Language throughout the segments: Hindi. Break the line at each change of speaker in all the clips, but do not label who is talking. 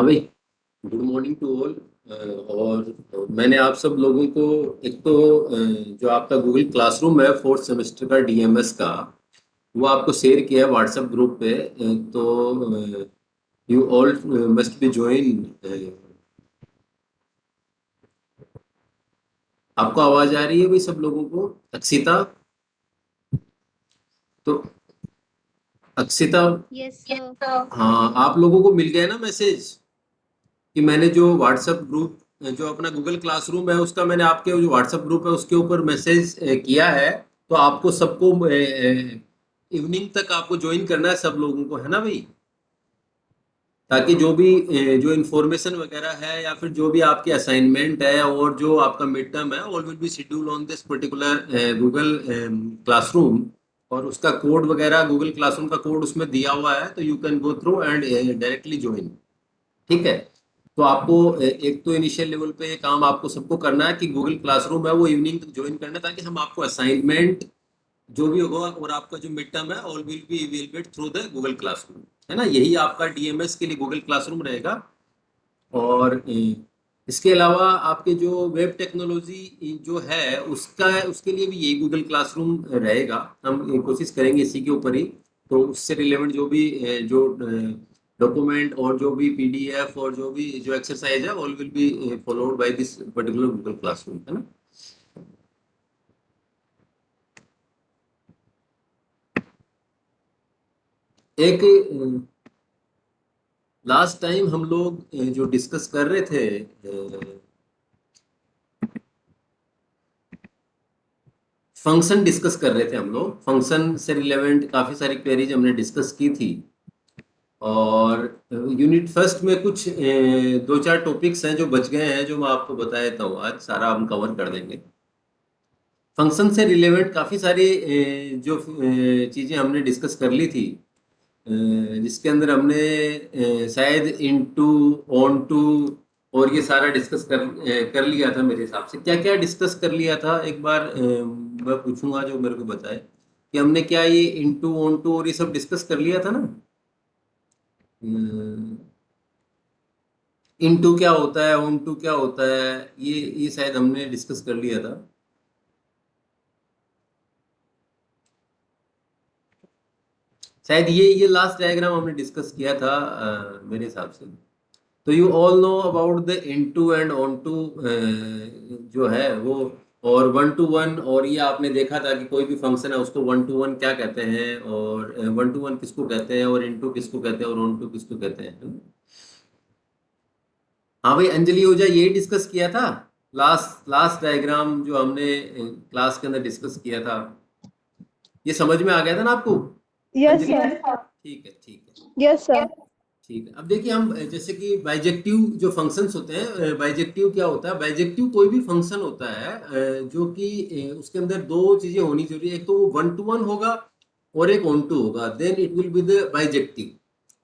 हाँ भाई। Good morning to all. और मैंने आप सब लोगों को एक तो जो आपका गूगल क्लासरूम है फोर्थ सेमेस्टर का डीएमएस का वो आपको शेयर किया है व्हाट्सएप ग्रुप पे। तो you all must be join. आपको आवाज आ रही है भाई सब लोगों को? अक्षिता, तो अक्षिता।
Yes sir.
हाँ, आप लोगों को मिल गया ना मैसेज कि मैंने जो व्हाट्सएप ग्रुप जो अपना गूगल क्लासरूम है उसका मैंने आपके जो व्हाट्सएप ग्रुप है उसके ऊपर मैसेज किया है। तो आपको सबको इवनिंग तक आपको ज्वाइन करना है सब लोगों को, है ना भाई? ताकि जो भी जो इन्फॉर्मेशन वगैरह है या फिर जो भी आपकी असाइनमेंट है और जो आपका मिड टर्म है all will be schedule on this particular Google classroom. और उसका कोड वगैरह गूगल क्लासरूम का कोड उसमें दिया हुआ है, तो you can go through and directly join. ठीक है। तो आपको एक तो इनिशियल लेवल पे ये काम आपको सबको करना है कि गूगल क्लासरूम है वो इवनिंग तक ज्वाइन करना है, ताकि हम आपको असाइनमेंट जो भी होगा और आपका जो मिड टर्म है all will be evaluate through the Google classroom. है ना, यही आपका डीएमएस के लिए गूगल क्लासरूम रहेगा। और इसके अलावा आपके जो वेब टेक्नोलॉजी जो है उसका उसके लिए भी यही गूगल क्लासरूम रहेगा। हम कोशिश करेंगे इसी के ऊपर ही। तो उससे रिलेवेंट जो भी जो डॉक्यूमेंट और जो भी पीडीएफ और जो भी जो एक्सरसाइज है all will be followed by this particular Google classroom, है ना। एक लास्ट टाइम हम लोग जो डिस्कस कर रहे थे, फंक्शन डिस्कस कर रहे थे हम लोग। फंक्शन से रिलेवेंट काफी सारी क्वेरीज हमने डिस्कस की थी। और यूनिट फर्स्ट में कुछ दो चार टॉपिक्स हैं जो बच गए हैं, जो मैं आपको बता देता हूँ। आज सारा हम कवर कर देंगे। फंक्शन से रिलेवेंट काफी सारी जो चीजें हमने डिस्कस कर ली थी, अ, जिसके अंदर हमने शायद इनटू, ऑन टू और ये सारा डिस्कस कर लिया था मेरे हिसाब से। क्या क्या डिस्कस कर लिया था एक बार मैं पूछूंगा जो मेरे को बताए कि हमने क्या ये इनटू, ऑन टू और ये सब डिस्कस कर लिया था ना। इनटू क्या होता है, ऑन टू क्या होता है, ये शायद हमने डिस्कस कर लिया था। शायद ये लास्ट डायग्राम हमने डिस्कस किया था मेरे हिसाब से। तो you all know about the into and onto जो है वो, और वन टू वन। और ये आपने देखा था कि कोई भी फंक्शन है उसको वन टू वन क्या कहते हैं, और वन टू वन किसको कहते हैं, और इनटू किसको कहते हैं, और ऑन टू किसको कहते हैं। हाँ भाई, अंजलि ओझा, यही डिस्कस किया था। लास्ट लास्ट डायग्राम जो हमने क्लास के अंदर डिस्कस किया था, ये समझ में आ गया था ना आपको?
Yes
Anjali,
sir.
ठीक है ठीक है।
Yes sir.
ठीक है, अब देखिए हम जैसे कि बाइजेक्टिव जो फंक्शंस होते हैं, बाइजेक्टिव क्या होता है? बाइजेक्टिव कोई भी फंक्शन होता है जो कि उसके अंदर दो चीजें होनी जरूरी है। एक तो वो वन टू वन होगा और एक ऑन टू होगा, then it will be the bijective.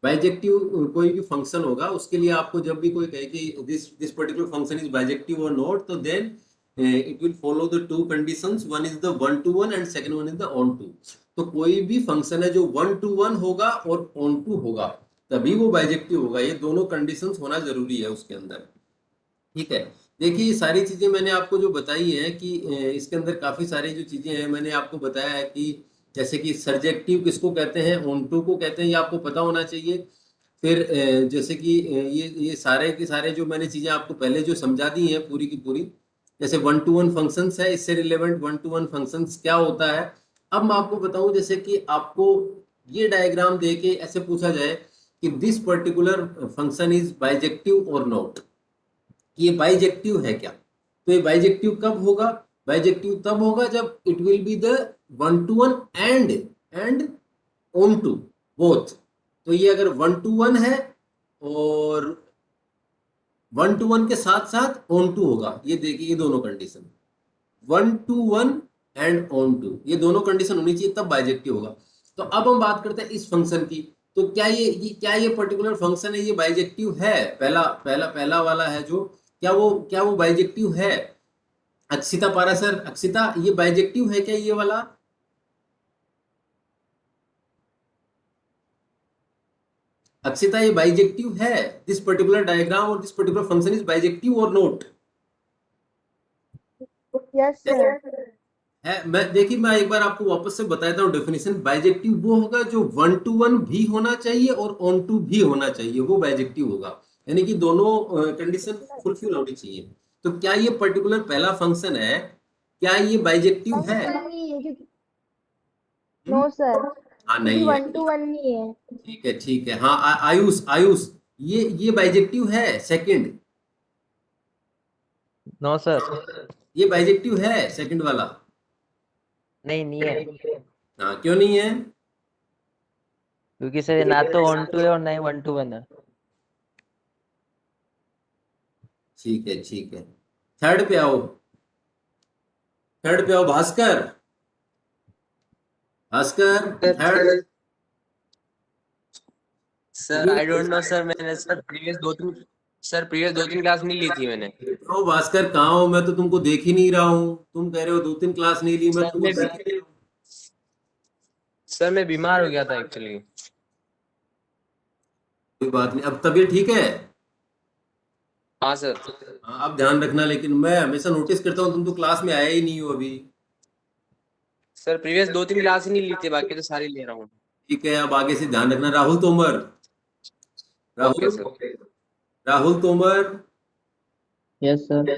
Bijective कोई भी फंक्शन होगा उसके लिए आपको जब भी कोई कहे कि this this particular function is bijective और नॉट, तो then it will follow the two conditions, one is the one to one and second one is the onto. तो कोई भी फंक्शन है जो वन टू वन होगा और ऑन टू होगा तभी वो बाइजेक्टिव होगा। ये दोनों कंडीशंस होना जरूरी है उसके अंदर। ठीक है। देखिए ये सारी चीजें मैंने आपको जो बताई है कि इसके अंदर काफी सारी जो चीजें हैं मैंने आपको बताया है कि जैसे कि सर्जेक्टिव किसको कहते हैं, ऑन टू को कहते हैं, ये आपको पता होना चाहिए। फिर जैसे कि ये सारे के सारे जो मैंने चीजें आपको पहले जो समझा दी हैं पूरी की पूरी, जैसे वन टू वन फंक्शंस है, इससे relevant one to one functions क्या होता है। अब मैं आपको बताऊं, जैसे कि आपको ये डायग्राम दे के ऐसे पूछा जाए कि this particular function is bijective और नॉट, ये बाइजेक्टिव है क्या? तो ये बाइजेक्टिव कब होगा? बाइजेक्टिव तब होगा जब it will be the one to one and onto both. तो ये अगर वन टू वन है और वन टू वन के साथ साथ ऑन टू होगा, ये देखिए ये दोनों condition, one to one and onto, ये दोनों कंडीशन होनी चाहिए तब बाइजेक्टिव होगा। तो अब हम बात करते हैं इस फंक्शन की। तो क्या ये पर्टिकुलर फंक्शन है ये बाइजेक्टिव है? पहला पहला पहला वाला है जो, क्या वो बाइजेक्टिव है? अक्षिता पारासर, अक्षिता, ये बाइजेक्टिव है क्या ये वाला? अक्षिता ये बाइजेक्टिव है? दिस पर्टिकुलर डायग्राम और this particular function is bijective और नोट?
Yes sir.
है। मैं देखिए, मैं एक बार आपको वापस से बताता हूँ डेफिनेशन। बाइजेक्टिव वो होगा जो वन टू वन भी होना चाहिए और ऑन टू भी होना चाहिए, वो बाइजेक्टिव होगा। यानी कि दोनों कंडीशन फुलफिल होनी चाहिए। तो क्या ये पर्टिकुलर पहला फंक्शन है, क्या ये बाइजेक्टिव है?
सर नहीं है क्योंकि, नो
हम्म?
सर,
हाँ
क्योंकि
नहीं है।
1 to 1 नहीं है।
ठीक है, ठीक है। हाँ, आयुष, आयुष, ये बाइजेक्टिव है सेकंड?
No sir.
ये बाइजेक्टिव है सेकंड वाला?
नहीं, नहीं है।
हाँ, क्यों नहीं है?
क्योंकि सर ये ना तो ऑन टू है और ना ही 1 to 1 है।
ठीक है, ठीक है। थर्ड पे आओ, थर्ड पे आओ, Bhaskar, Bhaskar. Third.
Sir I don't know sir, मैंने प्रीवियस दो तीन क्लास नहीं ली थी मैंने।
ओ भास्कर, कहाँ हो? मैं तो तुमको देख ही नहीं रहा हूँ। तुम कह रहे हो 2-3 क्लास नहीं ली, मैं
सर
तुमको
मैं
देख ही नहीं रहा हूँ।
सर मैं बीमार हो गया था एक्चुअली।
कोई बात नहीं, अब तबीयत ठीक है?
हाँ सर।
हाँ, अब ध्यान रखना। लेकिन मैं हमेशा नोटिस करता हूँ तुम तो क्लास में आया ही नहीं हो अभी।
सर प्रीवियस दो तीन क्लास ही नहीं ली थी, बाकी तो सारी ले रहा हूँ।
ठीक है, अब आगे से ध्यान रखना। Rahul Tomar,
okay
Rahul,
sir.
Rahul Tomar.
Yes sir.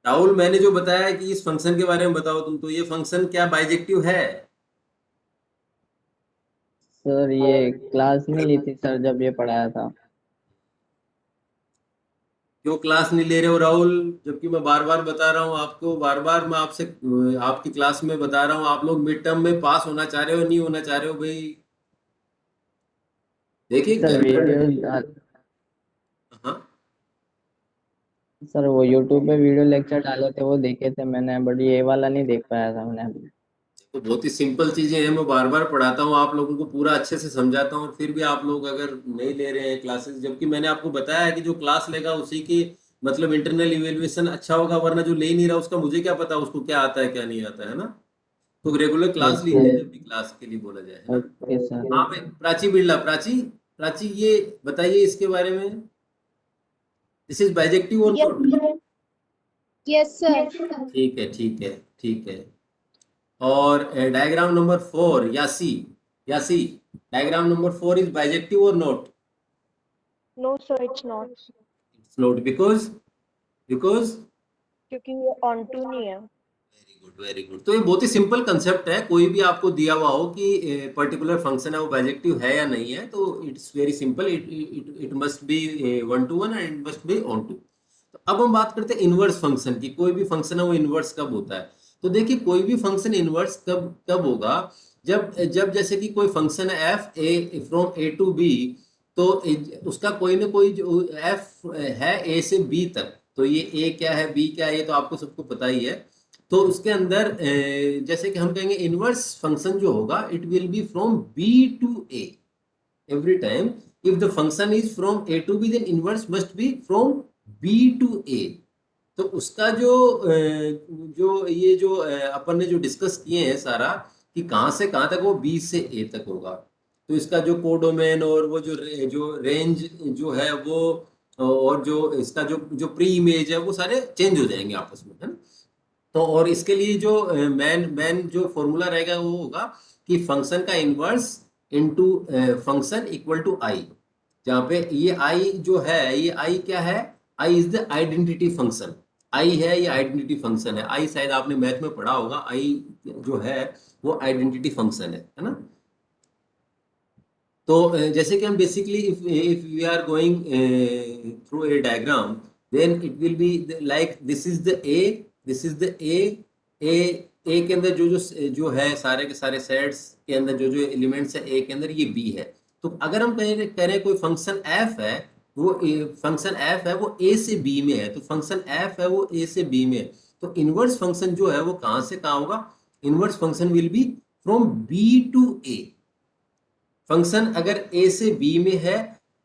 Rahul, मैंने जो बताया कि इस फंक्शन के बारे में बताओ तुम, तो ये फंक्शन क्या बाइजेक्टिव है?
सर ये क्लास नहीं ली थी सर जब ये पढ़ाया था।
क्यों क्लास नहीं ले रहे हो राहुल? जबकि मैं बार बार बता रहा हूँ आपको, बार बार मैं आपसे आपकी क्लास में बता रहा हूँ, आप लोग मिड टर्म में पास होना चाह रहे हो, नहीं होना चाह रहे हो भाई? देखिए
सर वीडियो,
हाँ।
सर वो यूट्यूब पे वीडियो लेक्चर डाले थे वो देखे थे मैंने, बट ये वाला नहीं देख पाया था मैंने अभी।
तो बहुत ही सिंपल चीजें हैं, मैं बार बार पढ़ाता हूँ आप लोगों को, पूरा अच्छे से समझाता हूँ, और फिर भी आप लोग अगर नहीं ले रहे हैं क्लासेस, जबकि मैंने आपको बताया है कि जो क्लास लेगा उसी की मतलब इंटरनल इवेल्युएशन अच्छा होगा, वरना जो ले नहीं रहा उसका मुझे क्या पता उसको क्या आता है क्या नहीं आता है ना। तो रेगुलर क्लास
ओके।
लीजिए जब भी क्लास के लिए बोला जाए, है ना।
Okay sir.
हाँ भाई, प्राची बिरला, प्राची, प्राची ये बताइए इसके बारे में, दिस इज बाइजेक्टिव और नॉट?
Yes sir.
ठीक है, ठीक है, ठीक है। और डायग्राम नंबर 4, यासी, यासी, डायग्राम नंबर 4 इज बाइजेक्टिव और not?
No sir, it's not.
It's not because, because
क्योंकि ये ऑन टू नहीं है।
Very good, very good. तो ये बहुत ही सिंपल कंसेप्ट है, कोई भी आपको दिया हुआ हो कि पर्टिकुलर फंक्शन है वो बाइजेक्टिव है या नहीं है, तो it's very simple, it it it must be one to one and it must be onto. तो अब हम बात करते हैं इनवर्स फंक्शन की। कोई भी फंक्शन है वो इनवर्स कब होता है? तो देखिए, कोई भी फंक्शन इनवर्स कब कब होगा, जब जब जैसे कि कोई फंक्शन है f A from A to B, तो उसका कोई ना कोई जो एफ है ए से बी तक, तो ये ए क्या है बी क्या है ये तो आपको सबको पता ही है। तो उसके अंदर जैसे कि हम कहेंगे इनवर्स फंक्शन जो होगा it will be from B to A every time. If the function is from a to b, then inverse must be from b to a. तो उसका जो ये जो अपन ने जो डिस्कस किए हैं सारा, कि कहाँ से कहाँ तक वो b से a तक होगा, तो इसका जो कोडोमेन और वो जो रेंज जो है वो, और जो इसका जो प्री इमेज है वो सारे चेंज हो जाएंगे आपस में, है ना। तो और इसके लिए जो मैन मैन जो फॉर्मूला रहेगा वो होगा कि फंक्शन का inverse into function equal to I, जहाँ पे ये आई जो है, ये आई क्या है? I is the identity function. आई है, ये आइडेंटिटी फंक्शन है। आई शायद आपने मैथ में पढ़ा होगा, आई जो है वो आइडेंटिटी फंक्शन है ना। तो जैसे कि हम basically if we are going through a diagram, then it will be like this is the A, this is the A, A, A के अंदर जो जो जो है सारे के सारे सेट्स के अंदर जो जो एलिमेंट्स है ए के अंदर, ये बी है। तो अगर हम कह रहे हैं कोई फंक्शन एफ है, वो फंक्शन एफ है वो ए से बी में है, तो फंक्शन एफ है वो ए से बी में है, तो इनवर्स फंक्शन जो है वो कहाँ से कहाँ होगा? Inverse function will be from B to A. Function अगर ए से बी में है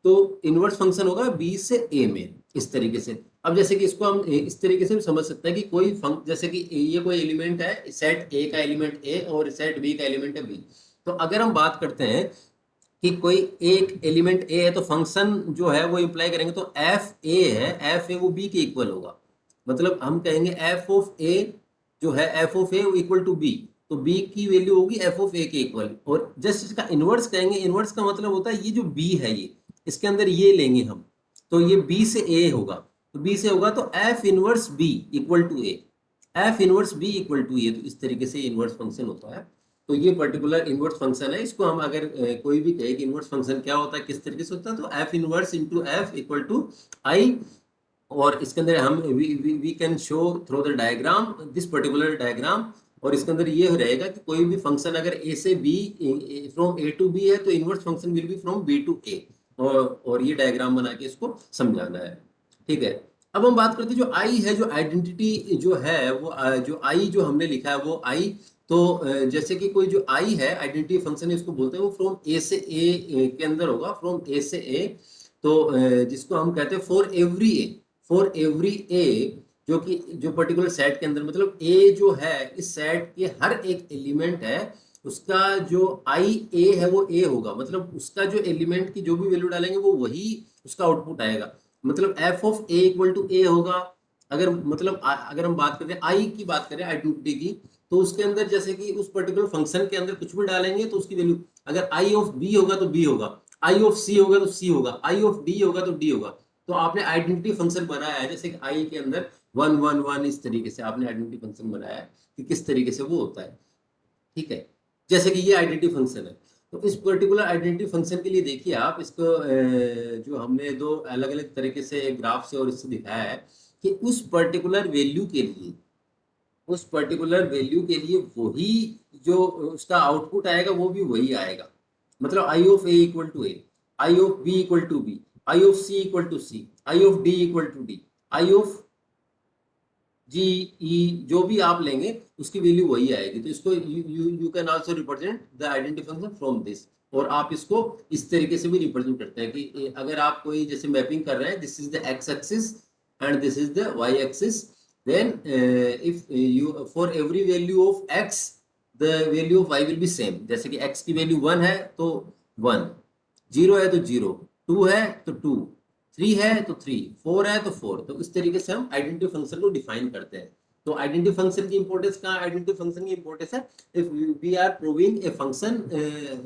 तो इनवर्स फंक्शन होगा बी से ए में, इस तरीके से। अब जैसे कि इसको हम इस तरीके से भी समझ सकते हैं कि कोई जैसे कि ये कोई एलिमेंट है, सेट ए का एलिमेंट ए और सेट बी का एलिमेंट है बी। तो अगर हम बात करते हैं कि कोई एक एलिमेंट ए है तो फंक्शन जो है वो इम्प्लाई करेंगे तो एफ ए है, एफ ए वो बी के इक्वल होगा। मतलब हम कहेंगे एफ ऑफ ए जो है f of A equal to B, तो बी की वैल्यू होगी एफ ऑफ ए के इक्वल। और जस्ट इसका इनवर्स कहेंगे, इनवर्स का मतलब होता है ये जो बी है ये इसके अंदर ये लेंगे हम, तो ये बी से ए होगा, तो बी से होगा तो F inverse B equal to A, F inverse B equal to A. तो इस तरीके से इनवर्स फंक्शन होता है। तो ये पर्टिकुलर इनवर्स फंक्शन है। इसको हम अगर कोई भी कहे कि इनवर्स फंक्शन क्या होता है, किस तरीके से होता है, तो F inverse into F equal to I. और इसके अंदर हम we can show through the diagram, this particular diagram. और इसके अंदर ये रहेगा कि कोई भी फंक्शन अगर ए से B, from A to B है, तो inverse function will be from B to A. और ये डायग्राम बना के इसको समझाना है, ठीक है। अब हम बात करते हैं जो आई है, जो आइडेंटिटी जो है वो जो आई जो हमने लिखा है वो आई। तो जैसे कि कोई जो आई है आइडेंटिटी फंक्शन है, इसको बोलते हैं वो फ्रॉम ए से ए के अंदर होगा, फ्रॉम ए से ए। तो जिसको हम कहते हैं for every A, for every A, जो कि जो पर्टिकुलर सेट के अंदर, मतलब ए जो है इस सेट के हर एक एलिमेंट है, उसका जो आई ए है वो ए होगा। मतलब उसका जो एलिमेंट की जो भी वैल्यू डालेंगे वो वही उसका आउटपुट आएगा। मतलब F of A equal to A होगा। अगर मतलब अगर हम बात करें आई की, बात करें आइडेंटिटी की, तो उसके अंदर जैसे कि उस पर्टिकुलर फंक्शन के अंदर कुछ भी डालेंगे तो उसकी वैल्यू, अगर आई ऑफ बी होगा तो बी होगा, आई ऑफ सी होगा तो सी होगा, आई ऑफ डी होगा तो डी होगा। तो आपने आइडेंटिटी फंक्शन बनाया है, जैसे कि आई के अंदर 1 1 1, इस तरीके से आपने आइडेंटिटी फंक्शन बनाया है कि किस तरीके से वो होता है, ठीक है। जैसे कि ये आइडेंटिटी फंक्शन है, तो इस पर्टिकुलर आइडेंटिटी फंक्शन के लिए देखिए आप इसको जो हमने दो अलग अलग तरीके से ग्राफ से और इससे दिखाया है कि उस पर्टिकुलर वैल्यू के लिए, उस पर्टिकुलर वैल्यू के लिए वही जो उसका आउटपुट आएगा वो भी वही आएगा। मतलब I of A equal to A, I of B equal to B, I of C equal to C, I of D equal to D, I of G E, जो भी आप लेंगे उसकी वैल्यू वही आएगी। तो इसको you can also represent the identity function from this. और आप इसको इस तरीके से भी रिप्रेजेंट करते हैं कि अगर आप कोई जैसे मैपिंग कर रहे हैं, this is the x axis and this is the y axis, then if you for every value of x the value of y will be same। जैसे कि x की वैल्यू 1 है तो 1, 0 है तो 0, 2 है तो 2, 3 है तो 3, 4 है तो 4। तो इस तरीके से हम आइडेंटिटी फंक्शन को डिफाइन करते हैं। तो आइडेंटिटी फंक्शन की इंपॉर्टेंस कहाँ, आइडेंटिटी फंक्शन की इंपॉर्टेंस है if we are proving a function,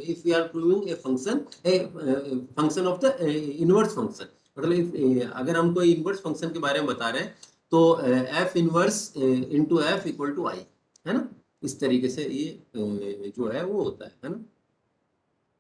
if we are proving a function of the inverse function. मतलब अगर हम कोई इनवर्स फंक्शन के बारे में बता रहे हैं तो F inverse into F equal to I, है ना। इस तरीके से ये जो है वो होता है ना,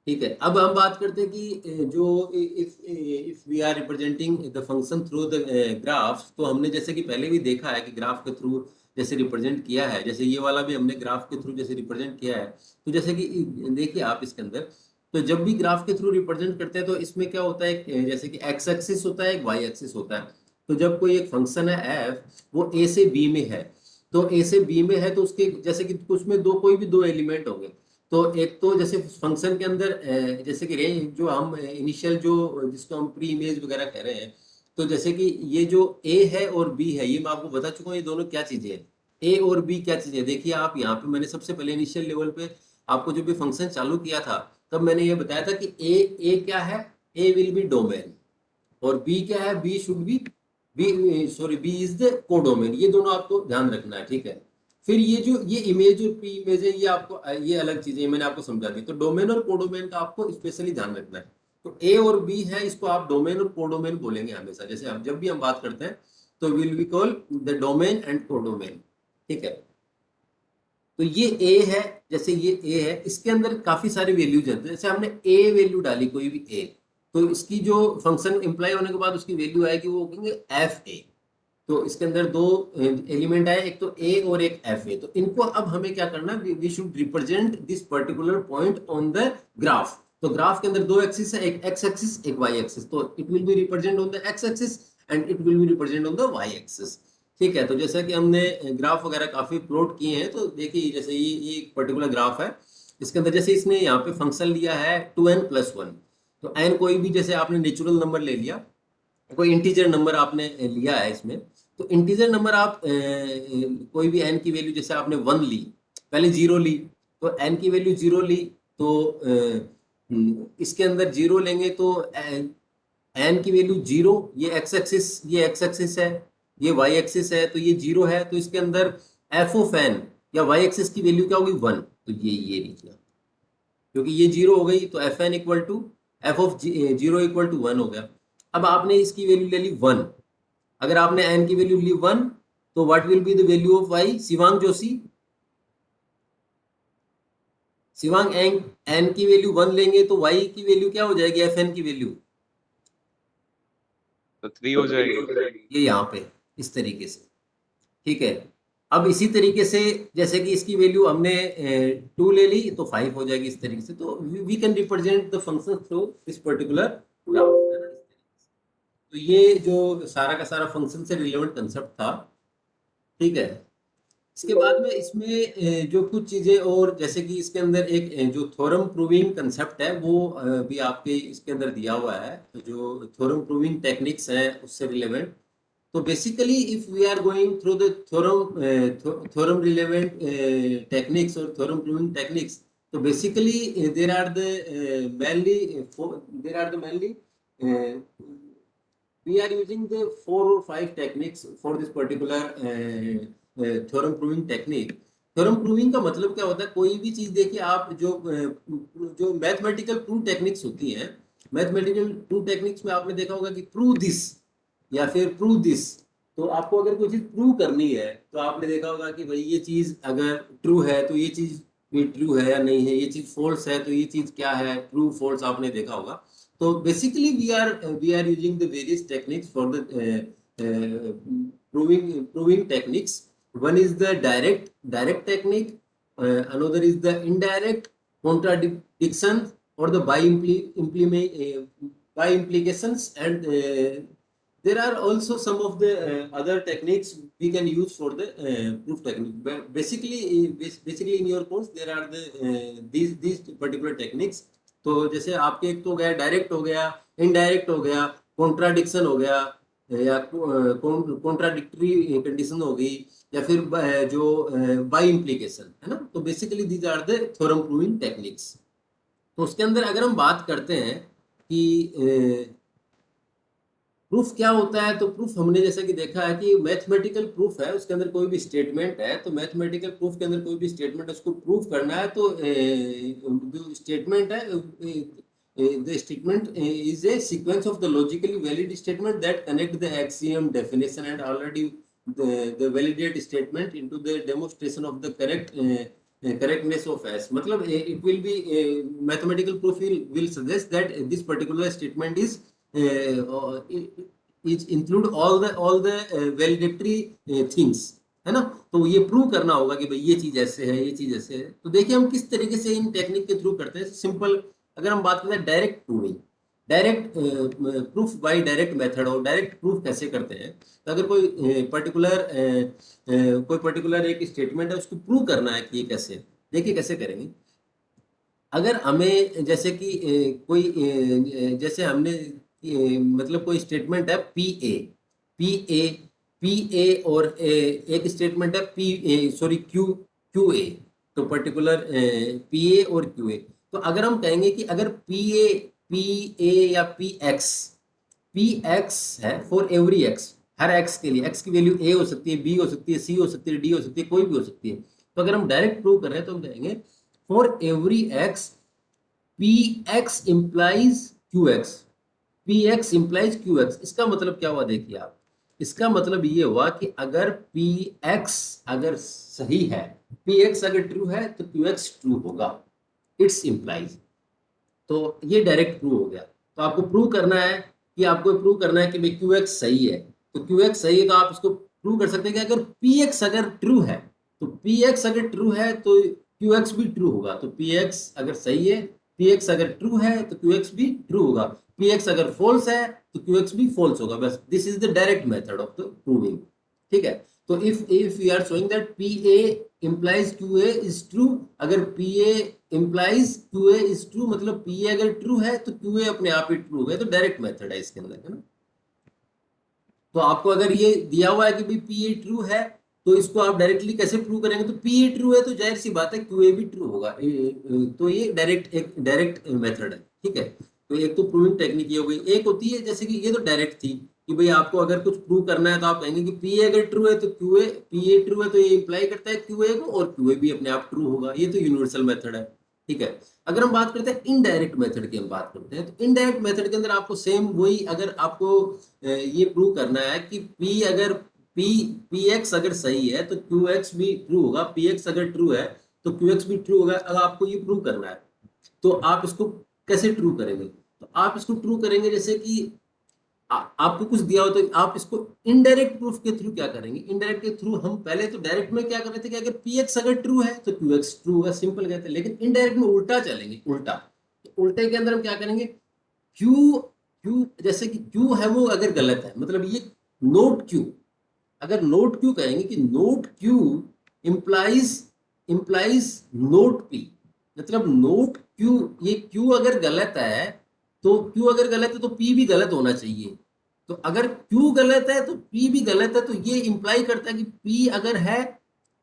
ठीक है। अब हम बात करते हैं कि जो if we are representing the function through the graph, तो हमने जैसे कि पहले भी देखा है कि ग्राफ के थ्रू जैसे रिप्रेजेंट किया है, जैसे ये वाला भी हमने ग्राफ के थ्रू जैसे रिप्रेजेंट किया है। तो जैसे कि देखिए आप इसके अंदर, तो जब भी ग्राफ के थ्रू रिप्रेजेंट करते हैं तो इसमें क्या होता है, जैसे कि एक्स एक्सिस होता है, एक वाई एक्सिस होता है। तो जब कोई एक फंक्शन है एफ, वो ए से बी में है, तो ए से बी में है तो उसके जैसे कि उसमें कोई भी दो एलिमेंट होंगे। तो एक तो जैसे फंक्शन के अंदर जैसे कि रेंज जो हम इनिशियल जो जिसको हम प्री इमेज वगैरह कह रहे हैं, तो जैसे कि ये जो ए है और बी है, ये मैं आपको बता चुका हूँ ये दोनों क्या चीजें हैं। ए और बी क्या चीजें, देखिए आप यहाँ पे मैंने सबसे पहले इनिशियल लेवल पे आपको जो भी फंक्शन चालू किया था तब मैंने ये बताया था कि ए क्या है, ए विल बी डोमेन, और बी क्या है, B should be B is the codomain. ये दोनों आपको ध्यान रखना है, ठीक है। फिर ये जो ये इमेज और प्री इमेज है, ये आपको ये अलग चीजें मैंने आपको समझा दी। तो डोमेन और कोडोमेन का आपको स्पेशली ध्यान रखना है। तो ए और बी है, इसको आप डोमेन और कोडोमेन बोलेंगे हमेशा। जैसे हम जब भी हम बात करते हैं तो will be call the domain and codomain, ठीक है। तो ये ए है, जैसे ये ए है, इसके अंदर काफी सारी वैल्यूज हैं। जैसे हमने ए वैल्यू डाली कोई भी ए, तो इसकी जो फंक्शन इम्प्लाई होने के बाद उसकी वैल्यू आएगी वो कहेंगे एफ ए। तो इसके अंदर दो एलिमेंट आए, एक तो ए और एक एफ ए। तो इनको अब हमें क्या करना है, we should represent this particular point on the graph. तो ग्राफ के अंदर दो एक्सिस है, एक एक्स एक्सिस एक वाई एक्सिस। तो it will be represent on the x axis and it will be represent on the y axis, ठीक है। तो जैसा कि हमने ग्राफ वगैरह काफी प्लॉट किए हैं, तो देखिए जैसे ये एक पर्टिकुलर ग्राफ है, इसके अंदर जैसे इसने यहाँ पे फंक्शन लिया है 2n+1। तो n कोई भी जैसे आपने नेचुरल नंबर ले लिया, कोई इंटीजर नंबर आपने लिया है इसमें। तो इंटीजर नंबर आप कोई भी n की वैल्यू जैसे आपने 1 ली, पहले 0 ली, तो n की वैल्यू 0 ली, तो इसके अंदर 0 लेंगे तो एन की वैल्यू 0, ये एक्स एक्सिस है, ये वाई एक्सिस है, तो ये 0 है, तो इसके अंदर एफ ऑफ एन या वाई एक्सिस की वैल्यू क्या होगी 1, तो ये लीजिए, क्योंकि ये 0 हो गई तो f n equal to f of 0 equal to 1 हो गया। अब आपने इसकी वैल्यू ले ली 1, अगर आपने एन की वैल्यू ली 1 तो what will be the value of y? Shivang Joshi, Shivang n की वैल्यू 1 लेंगे तो वाई की वैल्यू क्या हो जाएगी? एफ एन की वैल्यू
तो 3 हो जाएगी।
ये यहाँ पे इस तरीके से, ठीक है। अब इसी तरीके से जैसे कि इसकी वैल्यू हमने 2 ले ली तो 5 हो जाएगी इस तरीके से, तो we can represent the function through this particular graph. तो ये जो सारा का सारा फंक्शन से रिलेवेंट कंसेप्ट था, ठीक है। इसके बाद में इसमें जो कुछ चीजें और जैसे कि इसके अंदर एक जो थ्योरम प्रूविंग कंसेप्ट है वो भी आपके इसके अंदर दिया हुआ है, तो जो थ्योरम प्रूविंग टेक्निक्स हैं उससे रिलेवेंट। तो basically if we are going through the theorem relevant techniques और थ्योरम प्रूविंग टेक्निक्स, तो basically there are the mainly we are using the 4 or 5 techniques for this particular theorem proving technique। Theorem proving का मतलब क्या होता है? कोई भी चीज देखिए आप, जो मैथमेटिकल प्रूव टेक्निक्स होती हैं, मैथमेटिकल प्रूव टेक्निक्स में आपने देखा होगा कि प्रूव दिस या फिर प्रूव दिस, तो आपको अगर कोई चीज प्रूव करनी है तो आपने देखा होगा कि भाई ये चीज अगर ट्रू है तो ये चीज भी ट्रू है या नहीं है, ये चीज फॉल्स है तो ये चीज क्या है, ट्रू फॉल्स आपने देखा होगा। So basically, we are using the various techniques for the proving techniques. One is the direct technique, another is the indirect contradiction or the by implications, and there are also some of the other techniques we can use for the proof technique. But basically in your course there are the these particular techniques। तो जैसे आपके एक तो हो गया डायरेक्ट, हो गया इनडायरेक्ट, हो गया कॉन्ट्राडिक्शन, हो गया या कॉन्ट्राडिक्टरी कंडीशन हो गई, या फिर जो बाय इम्प्लीकेशन है ना। तो basically these are the theorem proving techniques. तो उसके अंदर अगर हम बात करते हैं कि प्रूफ क्या होता है, तो प्रूफ हमने जैसा कि देखा है कि मैथमेटिकल प्रूफ है, उसके अंदर कोई भी स्टेटमेंट है, तो मैथमेटिकल प्रूफ के अंदर कोई भी स्टेटमेंट है उसको प्रूफ करना है, तो जो स्टेटमेंट है, the statement is a sequence of the logically valid statement that connect the axiom, definition and already the validate statement into the demonstration of the correctness of S। मतलब it will be mathematical proof will suggest that this particular statement is include all the validatory things, है ना। तो ये प्रूव करना होगा कि भाई ये चीज ऐसे है, ये चीज ऐसे है। तो देखिए हम किस तरीके से इन टेक्निक के थ्रू करते हैं। सिंपल अगर हम बात करते हैं direct proving, direct proof by direct method, और डायरेक्ट प्रूफ कैसे करते हैं, तो अगर कोई पर्टिकुलर एक स्टेटमेंट है उसको प्रूव करना है कि ये कैसे, देखिए कैसे करेंगे। अगर हमें जैसे कि जैसे हमने मतलब कोई स्टेटमेंट है पी ए और एक स्टेटमेंट है क्यू ए, तो पर्टिकुलर पी ए और क्यू ए। तो अगर हम कहेंगे कि अगर पी ए या पी एक्स है for every x, her x के लिए, एक्स की वैल्यू ए हो सकती है, बी हो सकती है, सी हो सकती है, डी हो सकती है, कोई भी हो सकती है। तो अगर हम डायरेक्ट प्रूव कर रहे हैं तो हम कहेंगे for every x P x implies Q x, P x implies Q x. इसका मतलब क्या हुआ देखिए आप, इसका मतलब ये हुआ कि अगर पी एक्स अगर सही है, पी एक्स अगर ट्रू है तो क्यू एक्स ट्रू होगा, इट्स इंप्लाइज। तो ये डायरेक्ट प्रूव हो गया। तो आपको प्रूव करना है कि भाई क्यू एक्स सही है, तो क्यू एक्स सही है तो आप इसको प्रूव कर सकते हैं कि अगर पी एक्स अगर ट्रू है, तो पी एक्स अगर ट्रू है तो क्यू एक्स भी ट्रू होगा। तो पी एक्स अगर सही है, पी एक्स अगर ट्रू है तो क्यू एक्स भी ट्रू होगा, पी एक्स अगर फॉल्स है तो क्यू एक्स भी फॉल्स होगा। बस this is the direct method of the proving, ठीक है। तो if we are showing that p a implies QA is true, अगर PA implies QA is true, मतलब PA अगर ट्रू है तो QA अपने आप ही ट्रू है। तो डायरेक्ट मेथड है इसके अंदर, है ना। तो आपको अगर ये दिया हुआ है कि भाई PA ट्रू है तो इसको आप डायरेक्टली कैसे प्रूव करेंगे? तो पी ए ट्रू है तो जाहिर सी बात है क्यू ए भी ट्रू होगा। तो ये एक डायरेक्ट मेथड है, ठीक है। तो एक तो प्रूविंग टेक्निक ये हो गई। एक होती है जैसे कि ये तो डायरेक्ट थी कि भाई आपको अगर कुछ प्रूव करना है तो आप कहेंगे कि पी ए अगर ट्रू है तो Q A, P A true है तो ये इंप्लाई करता है क्यू ए को, और क्यू ए भी अपने आप ट्रू होगा। ये तो यूनिवर्सल मेथड है, ठीक है। अगर हम बात करते हैं इनडायरेक्ट मेथड की, हम बात करते हैं तो इनडायरेक्ट मेथड के अंदर आपको सेम वही, अगर आपको ये प्रूव करना है कि पी अगर पी एक्स अगर सही है तो क्यू एक्स भी ट्रू होगा, पी एक्स अगर ट्रू है तो क्यू एक्स भी ट्रू होगा। अगर आपको ये प्रूव करना है तो आप इसको कैसे ट्रू करेंगे? तो आप इसको ट्रू करेंगे जैसे कि आपको कुछ दिया हो तो आप इसको इनडायरेक्ट प्रूफ के थ्रू क्या करेंगे? इनडायरेक्ट के थ्रू हम पहले तो डायरेक्ट में क्या कर रहे थे कि अगर पी एक्स अगर ट्रू है तो क्यू एक्स ट्रू होगा, सिंपल कहते हैं। लेकिन इनडायरेक्ट में उल्टा चलेंगे, उल्टा। तो उल्टे के अंदर हम क्या करेंगे? क्यू जैसे कि क्यू है वो अगर गलत है, मतलब ये नोट क्यू, अगर नोट क्यू कहेंगे कि note Q implies note P, मतलब नोट क्यू, ये क्यू अगर गलत है तो क्यू अगर गलत है तो पी भी गलत होना चाहिए। तो अगर क्यू गलत है तो पी भी गलत है, तो ये इंप्लाई करता है कि पी अगर है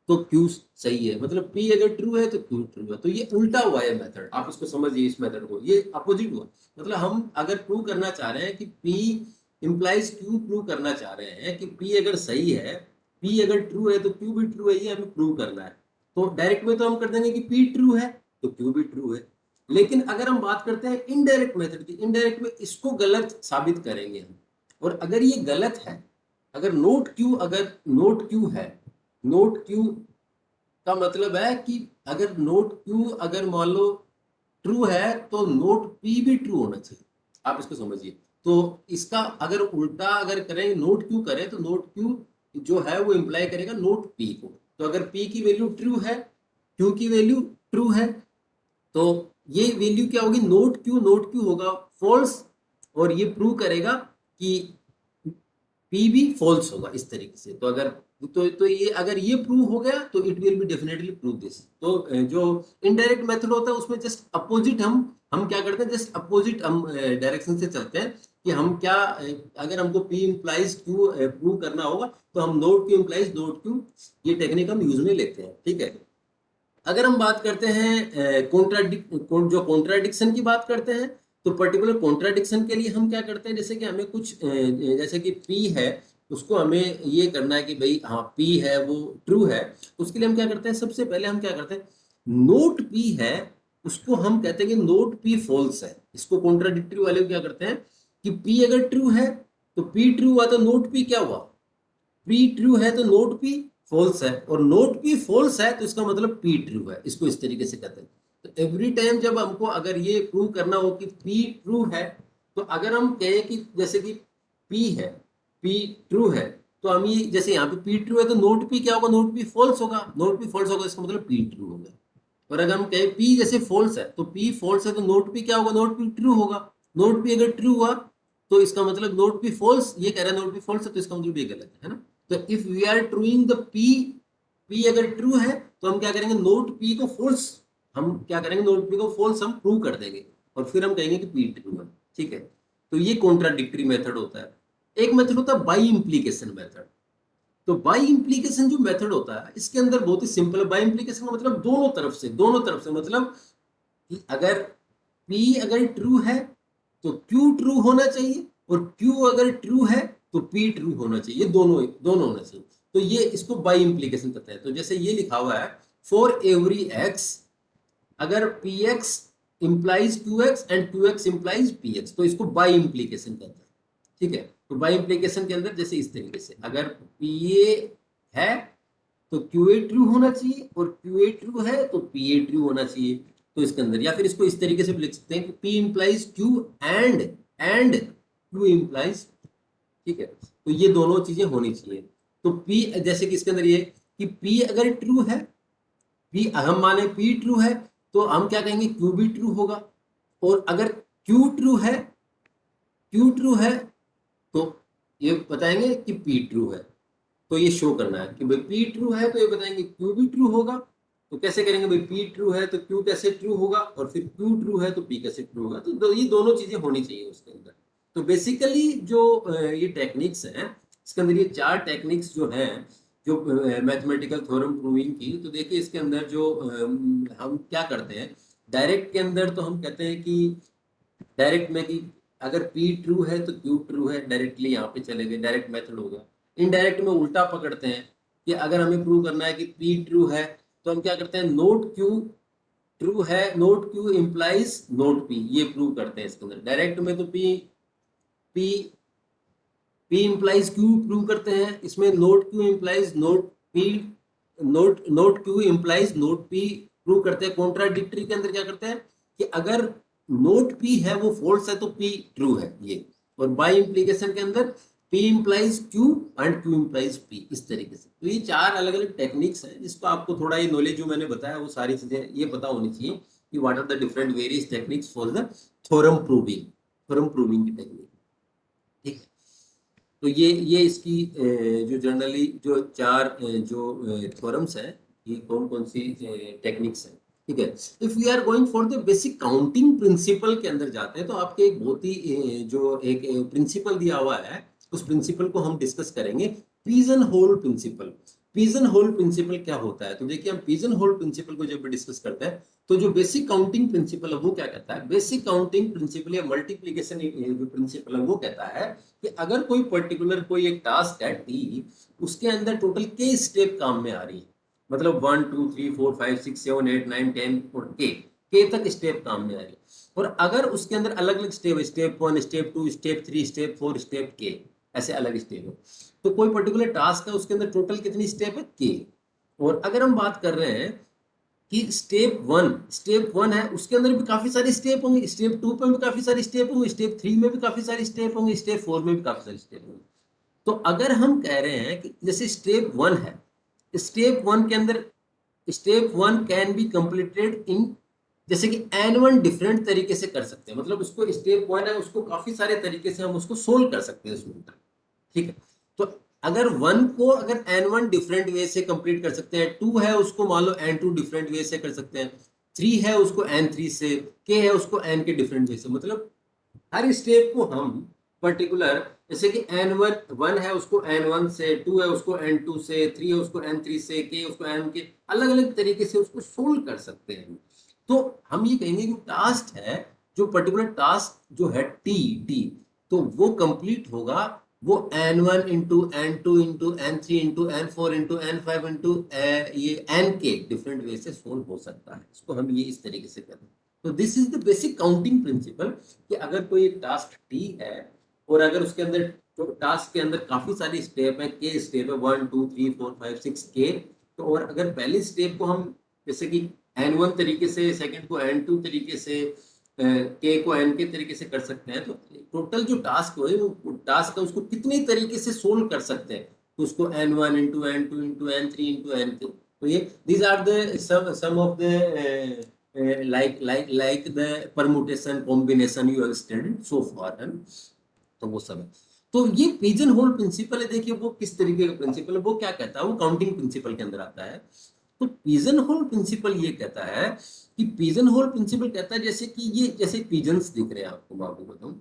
तो क्यू सही है, मतलब पी अगर ट्रू है तो क्यू ट्रू है। तो ये उल्टा हुआ है मेथड, आप इसको समझिए इस मेथड को, ये अपोजिट हुआ। मतलब हम अगर प्रूव करना चाह रहे हैं कि पी इंप्लाइज क्यू, प्रूव करना चाह रहे हैं कि पी अगर सही है, पी अगर ट्रू है तो क्यू भी ट्रू है, ये हमें प्रूव करना है। तो डायरेक्ट में तो हम कर देंगे कि पी ट्रू है तो क्यू भी ट्रू है। लेकिन अगर हम बात करते हैं इनडायरेक्ट मेथड की, इनडायरेक्ट में इसको गलत साबित करेंगे हम। और अगर ये गलत है, अगर नोट क्यू है, नोट क्यू का मतलब है कि अगर नोट क्यू अगर मान लो ट्रू है तो नोट पी भी ट्रू होना चाहिए, आप इसको समझिए। तो इसका अगर उल्टा अगर करें, नोट क्यू करें तो नोट क्यू जो है वो इंप्लाई करेगा नोट पी को। तो अगर पी की वैल्यू ट्रू है, क्यू की वैल्यू ट्रू है, तो ये वैल्यू क्या होगी? नोट क्यू होगा फॉल्स, और ये प्रूव करेगा कि पी भी फॉल्स होगा, इस तरीके से। तो अगर तो ये अगर ये प्रूव हो गया तो it will be definitely prove this. तो जो इनडायरेक्ट मेथड होता है उसमें जस्ट अपोजिट हम क्या करते हैं, जस्ट अपोजिट हम डायरेक्शन से चलते हैं कि हम क्या, अगर हमको पी इंप्लाइज क्यू प्रूव करना होगा तो हम note Q implies note Q, ये टेक्निक हम यूज में लेते हैं, ठीक है। अगर हम बात करते हैं कॉन्ट्राडिक्शन की बात करते हैं, तो पर्टिकुलर कॉन्ट्राडिक्शन के लिए हम क्या करते हैं, जैसे कि हमें कुछ जैसे कि पी है, उसको हमें ये करना है कि भाई हाँ पी है वो ट्रू है। उसके लिए हम क्या करते हैं, सबसे पहले हम क्या करते हैं, नोट पी है उसको हम कहते हैं कि नोट पी फॉल्स है। इसको कॉन्ट्राडिक्टरी वाले को क्या करते हैं कि पी अगर ट्रू है तो पी ट्रू हुआ तो नोट पी क्या हुआ? पी ट्रू है तो नोट पी फॉल्स है, और नोट पी फॉल्स है तो इसका मतलब पी ट्रू है। इसको इस तरीके से कहते हैं। तो एवरी टाइम जब हमको अगर ये प्रूव करना हो कि पी ट्रू है, तो अगर हम कहें कि जैसे कि पी है, पी ट्रू है, तो हम ये जैसे यहाँ पे पी ट्रू है तो नोट पी क्या होगा? नोट पी फॉल्स होगा। नोट पी फॉल्स होगा इसका मतलब पी ट्रू होगा। और अगर हम कहें पी जैसे फॉल्स है तो पी फॉल्स है तो नोट पी क्या होगा? नोट पी ट्रू होगा। नोट पी अगर ट्रू हुआ तो इसका मतलब नोट पी फॉल्स, ये कह रहा है नोट पी फॉल्स है तो इसका मतलब ये गलत है ना। तो if we are truing the p अगर ट्रू है तो हम क्या करेंगे, नोट पी को फॉल्स, हम क्या करेंगे, नोट पी को फॉल्स हम प्रूव कर देंगे और फिर हम कहेंगे कि पी ट्रू है, ठीक है। तो ये कॉन्ट्राडिक्टरी मेथड होता है। एक मेथड होता है बाई इंप्लीकेशन मेथड। तो बाई इंप्लीकेशन जो मेथड होता है इसके अंदर बहुत ही सिंपल है। बाई इंप्लीकेशन का मतलब दोनों तरफ से मतलब कि अगर पी अगर ट्रू है तो क्यू ट्रू होना चाहिए, और क्यू अगर ट्रू है तो पी ट्रू होना चाहिए, दोनों होना चाहिए। तो ये इसको बाई इंप्लीकेशन कहते हैं। तो जैसे ये लिखा हुआ है, फॉर एवरी एक्स अगर P x implies Q x and Q x implies P x, तो इसको बाई इंप्लीकेशन कहते हैं, ठीक है। तो बाई इंप्लीकेशन के अंदर जैसे इस तरीके से, अगर पी ए है तो क्यू ए ट्रू होना चाहिए, और क्यू ए ट्रू है तो पी ए ट्रू होना चाहिए। तो इसके अंदर, या फिर इसको इस तरीके से भी लिख सकते हैं कि P implies Q and Q implies, ठीक है। तो ये दोनों चीजें होनी चाहिए। तो पी जैसे कि इसके अंदर ये कि पी अगर ट्रू है, पी हम माने पी ट्रू है तो हम क्या कहेंगे, क्यू भी ट्रू होगा। और अगर क्यू ट्रू है तो ये बताएंगे कि पी ट्रू है। तो ये शो करना है कि भाई पी ट्रू है तो ये बताएंगे क्यू भी ट्रू होगा। तो कैसे करेंगे भाई, पी ट्रू है तो क्यू कैसे ट्रू होगा, और फिर क्यू ट्रू है तो पी कैसे ट्रू होगा। तो ये दोनों चीजें होनी चाहिए उसके अंदर। तो बेसिकली जो ये टेक्निक्स हैं, इसके अंदर ये 4 टेक्निक्स जो हैं, जो मैथमेटिकल थ्योरम प्रूविंग की, तो देखिए इसके अंदर जो हम क्या करते हैं, डायरेक्ट के अंदर तो हम कहते हैं कि डायरेक्ट में कि अगर P ट्रू है तो Q ट्रू है, डायरेक्टली यहाँ पे चले गए, डायरेक्ट मेथड हो गया। इनडायरेक्ट में उल्टा पकड़ते हैं कि अगर हमें प्रूव करना है कि P ट्रू है तो हम क्या करते हैं, नोट Q ट्रू है, note Q implies note P, ये प्रूव करते हैं इसके अंदर। डायरेक्ट में तो P P implies Q prove करते हैं, इसमें note Q implies note P, note Q implies note P prove करते हैं। कॉन्ट्राडिक्टरी के अंदर क्या करते हैं कि अगर नोट P है वो फॉल्स है तो P ट्रू है ये। और बाय इम्प्लीकेशन के अंदर P implies Q and Q implies P, इस तरीके से। तो ये चार अलग अलग टेक्निक्स हैं जिसको आपको थोड़ा ये नॉलेज जो मैंने बताया वो सारी चीजें ये पता होनी चाहिए कि what are the different various techniques for the theorem proving की टेक्निक। ठीक है, तो ये इसकी जो जनरली जो चार जो थ्योरम्स हैं, ये कौन कौन सी टेक्निक्स हैं। ठीक है, if we are going for the basic counting principle के अंदर जाते हैं तो आपके एक बहुत ही जो एक प्रिंसिपल दिया हुआ है, उस प्रिंसिपल को हम डिस्कस करेंगे, pigeon whole principle. Pigeon whole principle क्या होता है, तो देखिए हम पिजन होल प्रिंसिपल को जब डिस्कस करते हैं तो जो बेसिक काउंटिंग प्रिंसिपल है वो क्या कहता है, बेसिक काउंटिंग प्रिंसिपल या मल्टीप्लिकेशन जो प्रिंसिपल है वो कहता है कि अगर कोई पर्टिकुलर कोई एक टास्क है टी, उसके अंदर टोटल के स्टेप काम में आ रही है, मतलब 1 2 3 4 5 6 7 8 9 10 और के तक स्टेप काम में आ रही है। और अगर उसके अंदर अलग अलग step, step 1 step 2 step 3 step 4 step के, ऐसे अलग स्टेप है, तो कोई पर्टिकुलर टास्क है उसके अंदर टोटल कितनी स्टेप है, के। और अगर हम बात कर रहे हैं कि स्टेप वन है, उसके अंदर भी काफी सारे स्टेप होंगे, स्टेप 2 पे भी काफी सारे स्टेप होंगे, स्टेप 3 में भी काफी सारे स्टेप होंगे, स्टेप 4 में भी काफी सारे स्टेप होंगे। तो अगर हम कह रहे हैं कि जैसे स्टेप 1 है, स्टेप 1 के अंदर step 1 can be completed in, जैसे कि N1 डिफरेंट तरीके से कर सकते हैं, मतलब उसको स्टेप 1 है उसको काफी सारे तरीके से हम उसको सोल्व कर सकते हैं उसमें। ठीक है, तो अगर 1 को अगर N1 डिफरेंट वे से कंप्लीट कर सकते हैं, 2 है उसको मान लो N2 डिफरेंट वे से कर सकते हैं, 3 है उसको N3 से, K है उसको N के डिफरेंट वे से, मतलब हर स्टेप को हम पर्टिकुलर, जैसे कि N1 है उसको N1 से, 2 है उसको N2 से, 3 है उसको N3 से, K उसको N के, अलग अलग तरीके से उसको सोल्व कर सकते हैं। तो हम ये कहेंगे कि टास्क है, जो पर्टिकुलर टास्क जो है टी, तो वो कंप्लीट होगा, वो N1 into N2 into N3 into N4 into N5 into ये N के डिफरेंट वे से सोल्व हो सकता है। इसको हम ये इस तरीके से करें। तो this is the basic counting principle कि अगर कोई टास्क टी है और अगर उसके अंदर तो टास्क के अंदर काफी सारी स्टेप है, के स्टेप है 1 2 3 4 5 6 के, तो और अगर पहले स्टेप को हम जैसे कि N1 तरीके से, सेकंड को N2 तरीके से, के को N के तरीके से कर सकते हैं, तो टोटल जो टास्क है वो टास्क है उसको कितने तरीके से सोल्व कर सकते हैं, तो उसको N1 into N2 into N3 into N2, तो ये these are the sum of the like the permutation combination you have studied so far है ना, तो वो सब है। तो ये पिजन होल प्रिंसिपल है, देखिए वो किस तरीके का प्रिंसिपल है, वो क्या कहता है, वो काउंटिंग प्रिंसिपल के अंदर आता है। तो पिजन होल प्रिंसिपल ये कहता है कि पिजन होल प्रिंसिपल कहता है जैसे कि ये जैसे पिजन्स दिख रहे हैं आपको, मैं आपको बताऊं,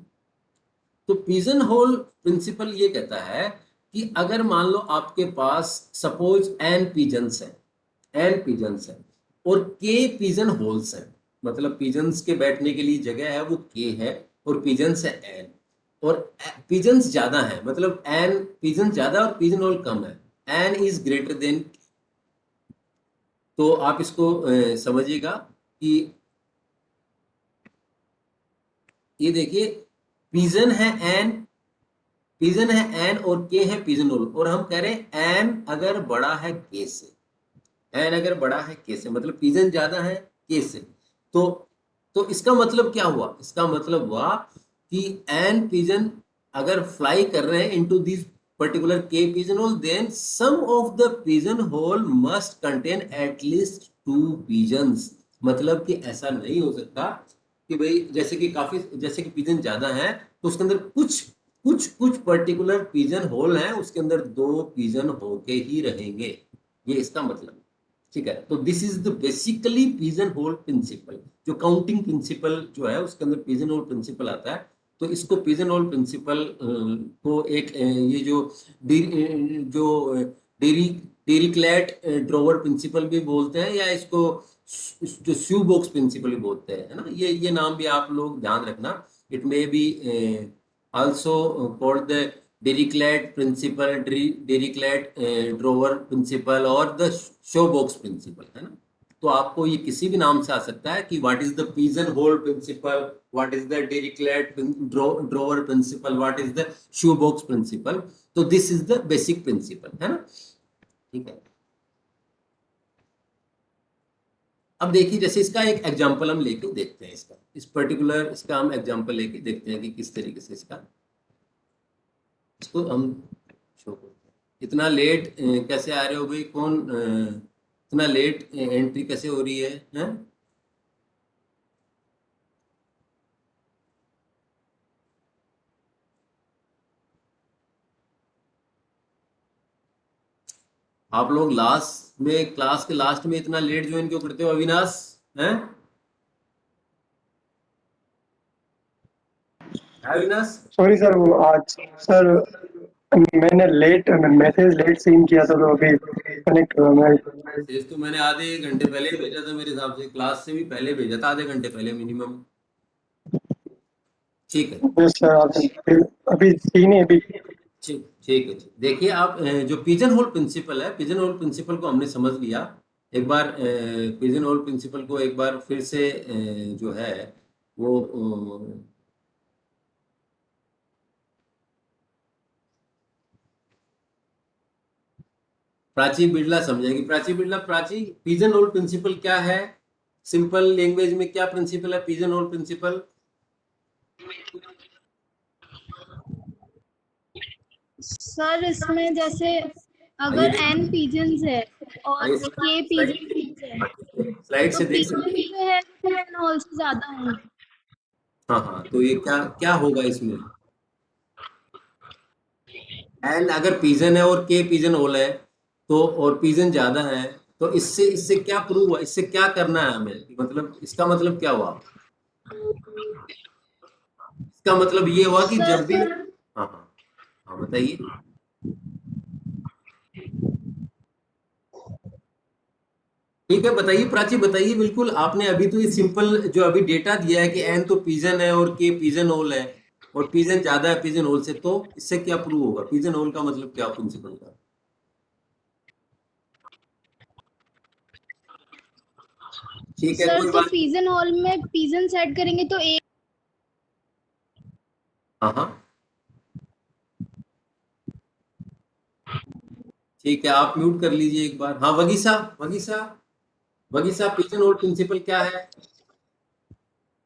तो पिजन होल प्रिंसिपल ये कहता है कि अगर मान लो आपके पास सपोज n पिजन्स है और k पिजन होल्स है, मतलब पिजन्स के बैठने के लिए जगह है वो k है और पिजन्स है n, और पिजन्स ज्यादा है, मतलब n पिजन ज्यादा और पिजन होल कम है, n इज ग्रेटर देन, तो आप इसको समझिएगा कि ये देखिए पिजन है n और k है पिजन होल, और हम कह रहे हैं n अगर बड़ा है k से, n अगर बड़ा है k से, मतलब पिजन ज्यादा है k से, तो इसका मतलब क्या हुआ, इसका मतलब हुआ कि n पिजन अगर फ्लाई कर रहे हैं into this particular k pigeon hole, then some of the pigeon hole must contain at least 2 pigeons, मतलब कि ऐसा नहीं हो सकता कि भाई जैसे कि पिजन ज्यादा है तो उसके अंदर कुछ पर्टिकुलर पिजन होल है, उसके अंदर 2 पिजन होके ही रहेंगे, ये इसका मतलब। ठीक है, तो this is the basically pigeon whole principle, जो काउंटिंग प्रिंसिपल जो है उसके अंदर पिजन होल प्रिंसिपल आता है। तो इसको पिजन होल प्रिंसिपल को एक ये जो डिरिक्लेट ड्रोवर प्रिंसिपल भी बोलते हैं, या इसको जो शू बॉक्स प्रिंसिपल भी बोलते हैं, है ना। ये नाम भी आप लोग ध्यान रखना। It may be also called the Dirichlet principle, Dirichlet drawer principle और द शो बॉक्स प्रिंसिपल, है ना। तो आपको ये किसी भी नाम से आ सकता है कि what is the pigeon whole principle, what is the Dirichlet drawer principle, what is the shoe box principle. तो this is the basic principle, है ना। ठीक है। अब देखिए, जैसे इसका एक एग्जांपल हम लेके देखते हैं, इसका इस पर्टिकुलर इसका हम एग्जांपल लेके देखते हैं कि किस तरीके से इसको हम शो करते हैं। इतना लेट कैसे आ रहे हो भाई, कौन इतना लेट एंट्री कैसे हो रही है, हैं? आप लोग लास्ट में, क्लास के लास्ट में इतना लेट ज्वाइन क्यों करते हो अविनाश, हैं? अविनाश,
सॉरी सर, वो आज सर मैंने मैसेज लेट सीन किया था, तो अभी कनेक्ट हुआ मैं।
मैसेज तो मैंने आधे घंटे पहले ही भेजा था, मेरे हिसाब से क्लास से भी पहले भेजा था, आधे घंटे पहले मिनिमम। ठीक है,
यस सर, आप अभी सीन है अभी।
ठीक ठीक है। देखिए आप जो पिजन होल प्रिंसिपल है, पिजन होल प्रिंसिपल को हमने समझ लिया। एक बार पिजन होल प्रिंसिपल को एक बार फिर से जो है वो प्राची बिड़ला समझेगी। Prachi Birla, Prachi pigeon whole principle क्या है, सिंपल लैंग्वेज में क्या प्रिंसिपल है पिजन होल प्रिंसिपल?
सर इसमें जैसे अगर n पिजन्स है और k पिजन्स है
स्लाइड
तो
से देख
पिजन
सकते
जो है पिजन हॉल से ज्यादा होंगे।
हाँ हाँ, तो ये क्या क्या होगा इसमें? एन अगर पिजन है और के पिजन होल है, तो और पिजन ज्यादा है, तो इससे इससे क्या प्रूव हुआ, इससे क्या करना है हमें, मतलब इसका मतलब क्या हुआ? इसका मतलब ये हुआ कि जब भी,
सर
हाँ हाँ हाँ बताइए। ठीक है, बताइए प्राची, बताइए। बिल्कुल, आपने अभी तो ये सिंपल जो अभी डेटा दिया है कि एन तो पिजन है और के पिजन होल है, और पिजन ज्यादा है पिजन होल से, तो इससे क्या प्रूव होगा? पिजन होल का मतलब क्या प्रिंसिपल का? ठीक है,
सर
कोई
तो
बात।
पिजन हॉल में पिजन सेट करेंगे तो एक
हाँ हाँ ठीक है, आप म्यूट कर लीजिए एक बार। हाँ वगीसा, वगीसा, वगीसा, पिजन होल प्रिंसिपल क्या है?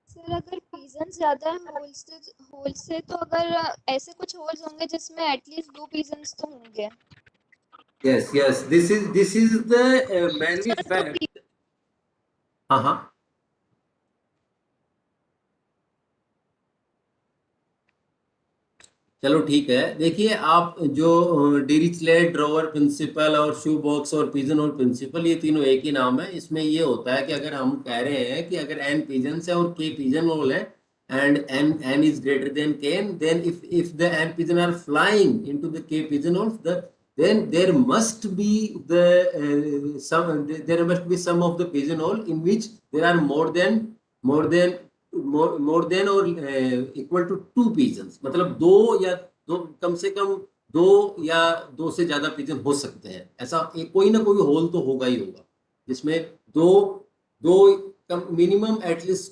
सर अगर पिजन ज्यादा है होल से तो अगर ऐसे कुछ होल्स होंगे जिसमें एटलीस्ट 2 पिजन्स तो होंगे।
Yes yes, this is the mainly
sir तो
फैक्ट। हाँ हाँ चलो ठीक है। देखिए आप जो डिरिचलेट ड्रॉवर प्रिंसिपल और शू बॉक्स और पिजन होल प्रिंसिपल, ये तीनों एक ही नाम है। इसमें ये होता है कि अगर हम कह रहे हैं कि अगर एन पिजन्स है और के पिजन होल है and n is greater than k, then if the n pigeon are flying into the k pigeon holes, then there must be there must be some of the pigeonhole in which there are more than more than or equal to 2 pigeons, मतलब दो कम से कम दो या दो से ज्यादा पिजन हो सकते हैं। ऐसा एक कोई ना कोई होल तो होगा ही होगा जिसमें दो दो कम मिनिमम एटलीस्ट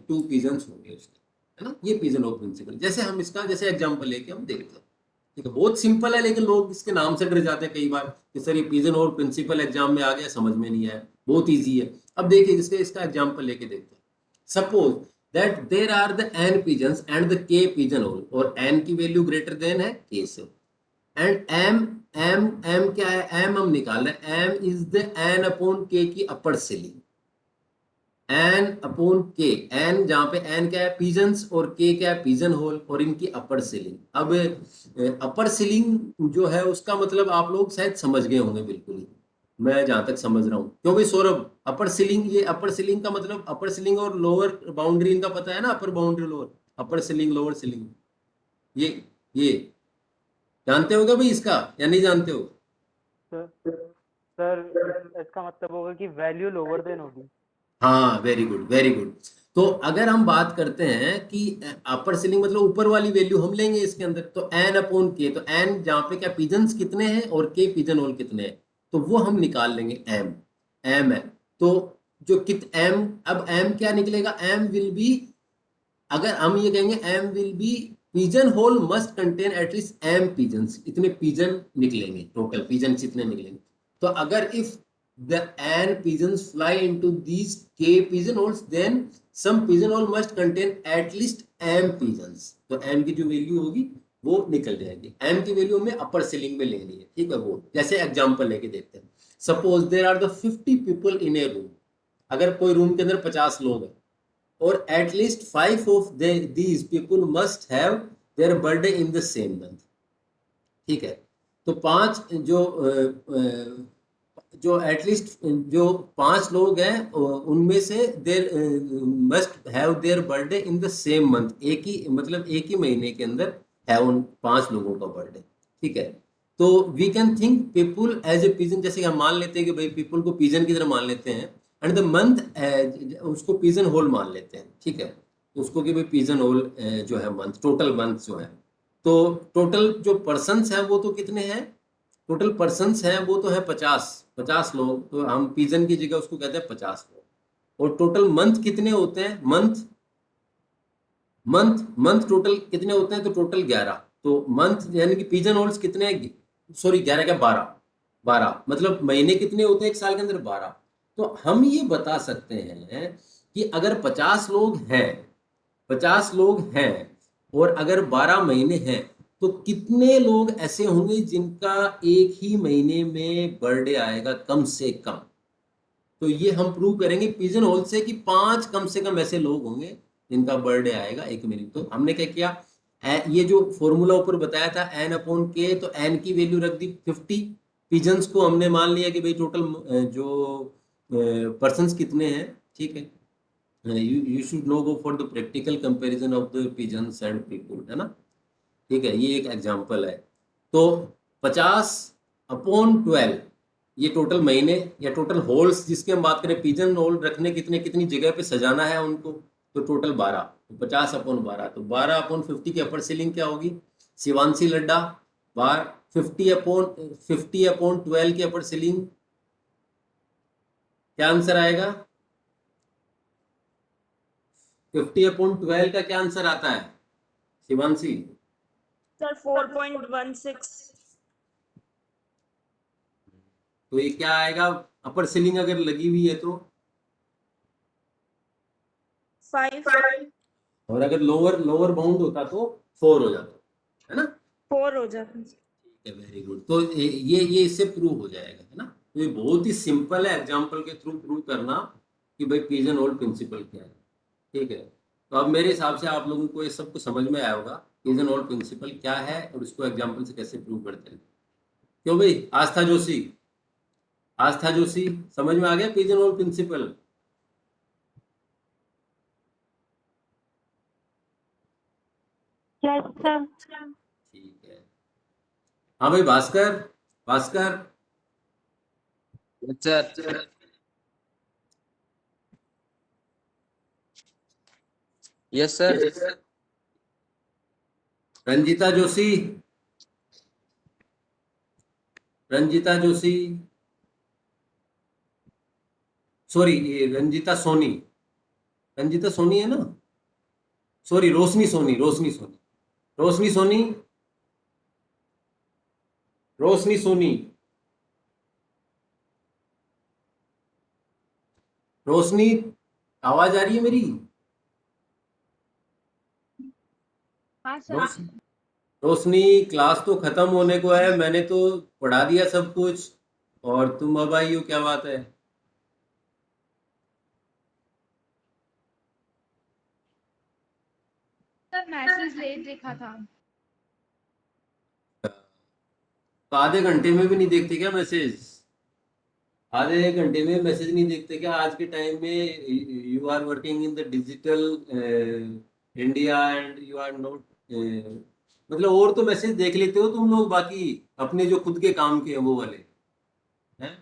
2 पिजन्स होंगे उसके, है ना। ये पिजन होल प्रिंसिपल, जैसे हम इसका जैसे एग्जांपल लेके हम देखते हैं। ठीक है, बहुत सिंपल है, लेकिन लोग इसके नाम से डर जाते हैं कई बार कि सर ये पिजन होल प्रिंसिपल एग्जाम में आ गया, समझ में नहीं आया। बहुत इजी है। अब देखिए इसका एग्जांपल लेके देखते हैं। Suppose that there are the n pigeons and the k pigeon hole, और n की वैल्यू ग्रेटर देन है k से, एंड m क्या है, m हम निकाल रहे हैं, m is the n upon k की upper ceiling, n upon k, n जहां पे n क्या है पिजन्स और k क्या है पिजन होल, और इनकी अपर सीलिंग। अब अपर सीलिंग जो है उसका मतलब आप लोग शायद समझ गए होंगे बिल्कुल ही, मैं जहां तक समझ रहा हूँ। क्यों भाई सौरभ, अपर सीलिंग, ये अपर सीलिंग का मतलब अपर सीलिंग और लोअर बाउंड्री इनका पता है ना, अपर बाउंड्री लोअर, अपर सीलिंग लोअर सीलिंग, ये जानते हो क्या भाई इसका, या नहीं जानते हो?
सर इसका मतलब होगा कि वैल्यू लोअर देन होगी।
हाँ, वेरी गुड वेरी गुड। तो अगर हम बात करते हैं कि अपर सीलिंग मतलब ऊपर वाली वैल्यू हम लेंगे इसके अंदर, तो एन अपॉन के, तो एन जहाँ पे क्या पिजन्स कितने हैं और के पिजन होल कितने हैं, तो वो हम निकाल लेंगे। एम एम है तो जो कित एम, अब एम क्या निकलेगा, एम विल बी, अगर हम ये कहेंगे m will be pigeonhole must contain at least m pigeons, इतने पिजन निकलेंगे, टोटल पिजन इतने निकलेंगे। तो अगर if the n pigeons fly into these k pigeon holes, then some pigeon hole must contain at least m pigeons। तो m की जो वैल्यू होगी वो निकल जाएगी। m की वैल्यू हमें अपर सीलिंग में लेनी है, ठीक है। वो जैसे एग्जांपल लेके देखते हैं, suppose there are the 50 people in a room, अगर कोई रूम के अंदर 50 लोग हैं और at least 5 of these people must have their birthday in the same month, ठीक है। तो 5 जो एटलीस्ट जो 5 लोग हैं उनमें से there must have their birthday in the same month, एक ही मतलब एक ही महीने के अंदर है उन 5 लोगों का बर्थडे, ठीक है। तो we can think people as a pigeon, जैसे कि हम मान लेते हैं कि भाई पीपल को पिजन की तरह मान लेते हैं, एंड द मंथ उसको पिजन होल मान लेते हैं, ठीक है। उसको कि भाई पिजन होल जो है मंथ, टोटल मंथ जो है, तो टोटल जो पर्सन्स हैं वो तो कितने हैं, टोटल पर्सन्स हैं वो तो है 50 लोग, तो हम पिजन की जगह उसको कहते हैं 50 लोग। और टोटल मंथ कितने होते हैं, मंथ टोटल कितने होते हैं, तो टोटल 11। तो मंथ यानी कि पिजन होल्स कितने, सॉरी 11 क्या 12 मतलब महीने कितने होते हैं एक साल के अंदर, 12। तो हम ये बता सकते हैं कि अगर 50 लोग हैं और अगर 12 महीने हैं, तो कितने लोग ऐसे होंगे जिनका एक ही महीने में बर्थडे आएगा कम से कम। तो ये हम प्रूव करेंगे पिजन होल से कि 5 कम से कम ऐसे लोग होंगे जिनका बर्थडे आएगा एक महीने। तो हमने क्या किया, ये जो फॉर्मूला ऊपर बताया था एन अपॉन के, तो एन की वैल्यू रख दी 50, पिजन्स को हमने मान लिया कि भाई टोटल जो पर्सन्स कितने हैं, ठीक है। You should know go for the practical comparison of the pigeons and people, है ना, ठीक है। ये एक एग्जांपल है। तो 50 अपॉन 12 ये टोटल महीने या टोटल होल्स जिसकी हम बात करें, पिजन होल रखने कितनी जगह पे सजाना है उनको, तो टोटल 12, तो 50 अपॉन 12, तो 12 अपॉन 50 की अपर सीलिंग क्या होगी, शिवांशी लड्डा 50 अपॉन 12 की अपर सीलिंग, क्या आंसर आएगा, 50 अपॉन 12 का क्या आंसर आता है शिवांशी?
सर 4.16।
तो ये क्या आएगा, अपर सीलिंग अगर लगी हुई है तो
5
और अगर लोअर बाउंड होता तो 4 हो जाता, है ना,
4 हो जाता।
ठीक है, वेरी गुड। तो ये इससे प्रूव हो जाएगा, है ना। तो ये बहुत ही सिंपल है एग्जांपल के थ्रू प्रूव करना कि भाई पिजन होल प्रिंसिपल क्या है, ठीक है। तो अब मेरे हिसाब से आप लोगों को ये सब कुछ समझ में आया होगा पिजन होल प्रिंसिपल क्या है और उसको एग्जांपल से कैसे प्रूव करते हैं। क्यों भाई, आस्था जोशी समझ में आ गया pigeon whole principle?
Yes sir.
ठीक है। हाँ भाई Bhaskar
sir yes sir.
Ranjita Joshi sorry, ये रंजीता सोनी है ना, सॉरी रोशनी सोनी रोशनी, आवाज आ रही है मेरी?
हाँ सर।
रोशनी, क्लास तो खत्म होने को है, मैंने तो पढ़ा दिया सब कुछ और तुम अब आई हो, क्या बात है?
सर मैसेज लेट देखा था।
तो आधे घंटे में भी नहीं देखते क्या मैसेज? आधे घंटे में मैसेज नहीं देखते क्या? आज के टाइम में you are working in the digital India and you are not, मतलब और तो मैसेज देख लेते हो तुम लोग, बाकी अपने जो खुद के काम के हैं वो वाले हैं।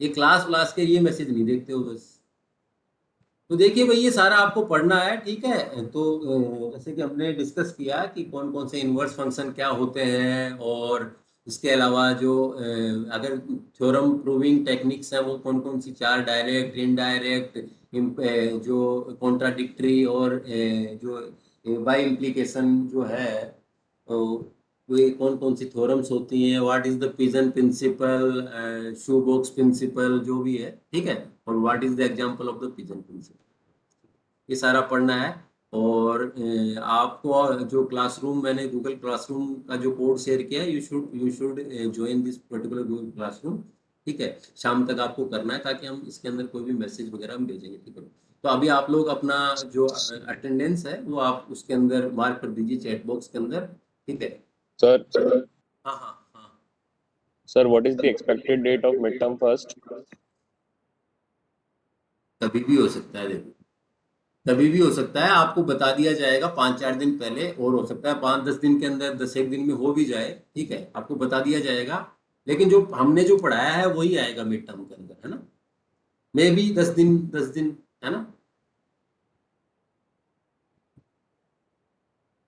ये क्लास के ये मैसेज नहीं देखते हो बस। तो देखिए भाई ये सारा आपको पढ़ना है, ठीक है। तो जैसे कि हमने डिस्कस किया कि कौन कौन से इन्वर्स फंक्शन क्या होते हैं, और इसके अलावा जो अगर थ्योरम प्रूविंग टेक्निक्स हैं वो कौन कौन सी, 4 डायरेक्ट, इनडायरेक्ट, जो कॉन्ट्राडिक्टरी और जो बाय इम्प्लीकेशन जो है, तो वे कौन कौन सी थ्योरम्स होती हैं, what is the pigeon principle, shoe box principle जो भी है, ठीक है, और what is the example of the pigeon principle, ये सारा पढ़ना है। और आपको जो क्लासरूम, मैंने गूगल क्लासरूम का जो कोड शेयर किया है, you should join this particular Google classroom, ठीक है। शाम तक आपको करना है ताकि हम इसके अंदर कोई भी मैसेज वगैरह हम भेजेंगे, ठीक है। तो अभी आप लोग अपना जो अटेंडेंस है वो आप उसके अंदर मार्क कर दीजिए चैट बॉक्स के अंदर, ठीक है।
सर
हाँ हाँ हाँ,
sir what is the expected date of mid term first?
कभी भी हो सकता है, देखो कभी भी हो सकता है, आपको बता दिया जाएगा 5-4 दिन पहले, और हो सकता है 5-10 दिन के अंदर, 10-1 दिन में हो भी जाए, ठीक है, आपको बता दिया जाएगा। लेकिन जो हमने जो पढ़ाया है वही आएगा मिड टर्म के अंदर, है ना, मे भी 10 दिन, है ना।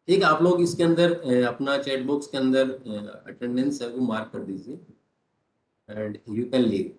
ठीक है, आप लोग इसके अंदर अपना चैट बॉक्स के अंदर अटेंडेंस है वो मार्क कर दीजिए, एंड यू कैन लीव।